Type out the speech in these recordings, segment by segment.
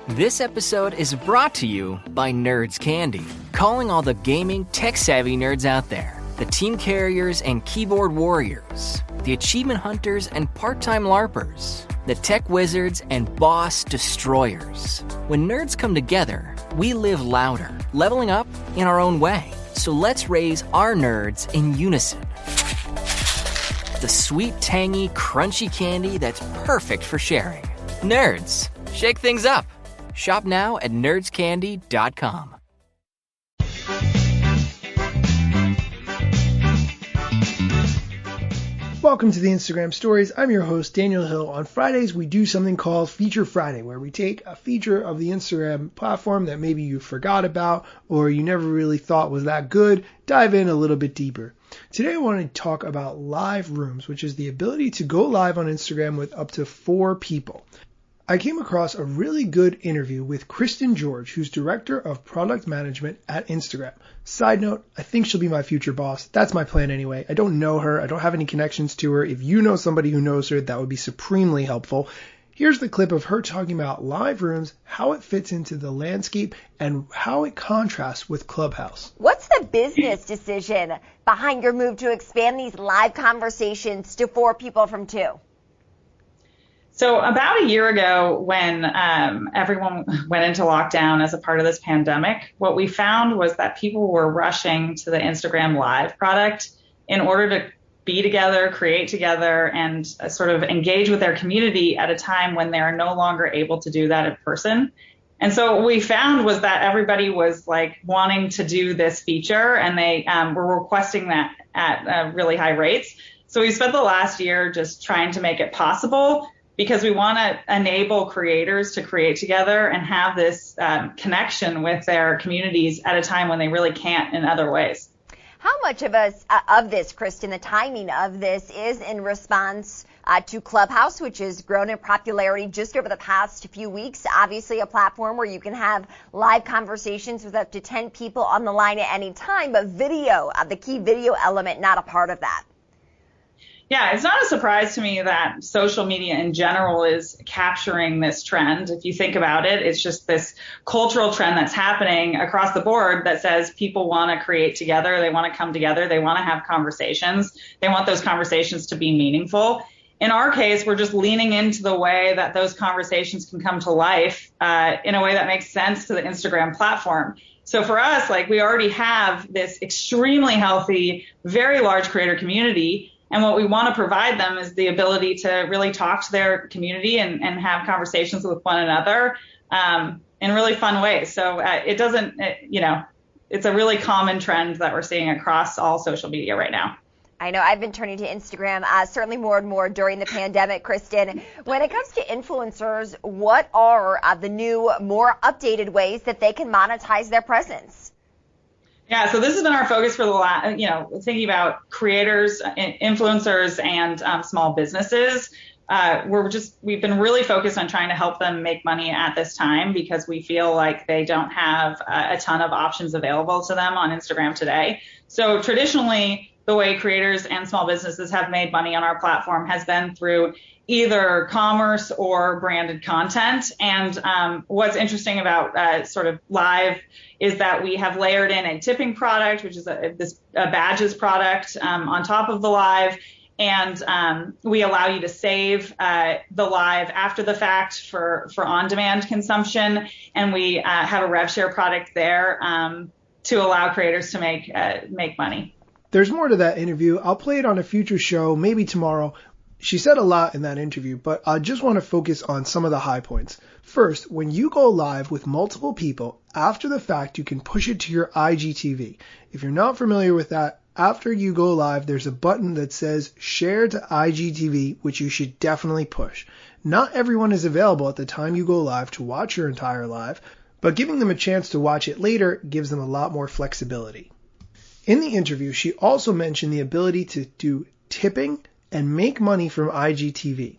This episode is brought to you by Nerds Candy, calling all the gaming, tech-savvy nerds out there. The team carriers and keyboard warriors, the achievement hunters and part-time LARPers, the tech wizards and boss destroyers. When nerds come together, we live louder, leveling up in our own way. So let's raise our nerds in unison. The sweet, tangy, crunchy candy that's perfect for sharing. Nerds, shake things up. Shop now at nerdscandy.com. Welcome to the Instagram Stories. I'm your host, Daniel Hill. On Fridays, we do something called Feature Friday, where we take a feature of the Instagram platform that maybe you forgot about or you never really thought was that good, dive in a little bit deeper. Today, I want to talk about live rooms, which is the ability to go live on Instagram with up to 4 people. I came across a really good interview with Kristin, who's Director of Product Management at Instagram. Side note, I think she'll be my future boss. That's my plan anyway. I don't know her. I don't have any connections to her. If you know somebody who knows her, that would be supremely helpful. Here's the clip of her talking about live rooms, how it fits into the landscape, and how it contrasts with Clubhouse. What's the business decision behind your move to expand these live conversations to 4 people from 2? So about a year ago, when everyone went into lockdown as a part of this pandemic, what we found was that people were rushing to the Instagram Live product in order to be together, create together, and sort of engage with their community at a time when they are no longer able to do that in person. And so what we found was that everybody was like wanting to do this feature, and they were requesting that at really high rates. So we spent the last year just trying to make it possible, because we want to enable creators to create together and have this connection with their communities at a time when they really can't in other ways. How much of this, Kristin, the timing of this is in response to Clubhouse, which has grown in popularity just over the past few weeks? Obviously a platform where you can have live conversations with up to 10 people on the line at any time, but video, the key video element, not a part of that. Yeah, it's not a surprise to me that social media in general is capturing this trend. If you think about it, it's just this cultural trend that's happening across the board that says people want to create together, they want to come together, they want to have conversations, they want those conversations to be meaningful. In our case, we're just leaning into the way that those conversations can come to life in a way that makes sense to the Instagram platform. So for us, like, we already have this extremely healthy, very large creator community. And what we want to provide them is the ability to really talk to their community and have conversations with one another in really fun ways. So it's a really common trend that we're seeing across all social media right now. I know I've been turning to Instagram certainly more and more during the pandemic, Kristin. When it comes to influencers, what are the new, more updated ways that they can monetize their presence? Yeah, so this has been our focus for the last, thinking about creators, influencers, and small businesses. We've been really focused on trying to help them make money at this time, because we feel like they don't have a ton of options available to them on Instagram today. So traditionally, the way creators and small businesses have made money on our platform has been through either commerce or branded content. And what's interesting about sort of live is that we have layered in a tipping product, which is a badges product on top of the live. And we allow you to save the live after the fact for on-demand consumption. And we have a rev share product there to allow creators to make money. There's more to that interview. I'll play it on a future show, maybe tomorrow. She said a lot in that interview, but I just want to focus on some of the high points. First, when you go live with multiple people, after the fact, you can push it to your IGTV. If you're not familiar with that, after you go live, there's a button that says share to IGTV, which you should definitely push. Not everyone is available at the time you go live to watch your entire live, but giving them a chance to watch it later gives them a lot more flexibility. In the interview, she also mentioned the ability to do tipping and make money from IGTV.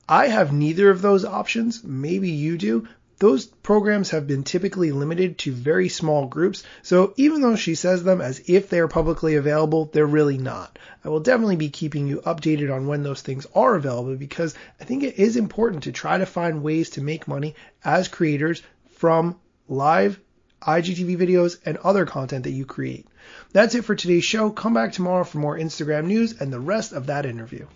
I have neither of those options. Maybe you do. those programs have been typically limited to very small groups, so even though she says them as if they are publicly available, they're really not. I will definitely be keeping you updated on when those things are available because I think it is important to try to find ways to make money as creators from live IGTV videos and other content that you create. That's it for today's show. Come back tomorrow for more Instagram news and the rest of that interview.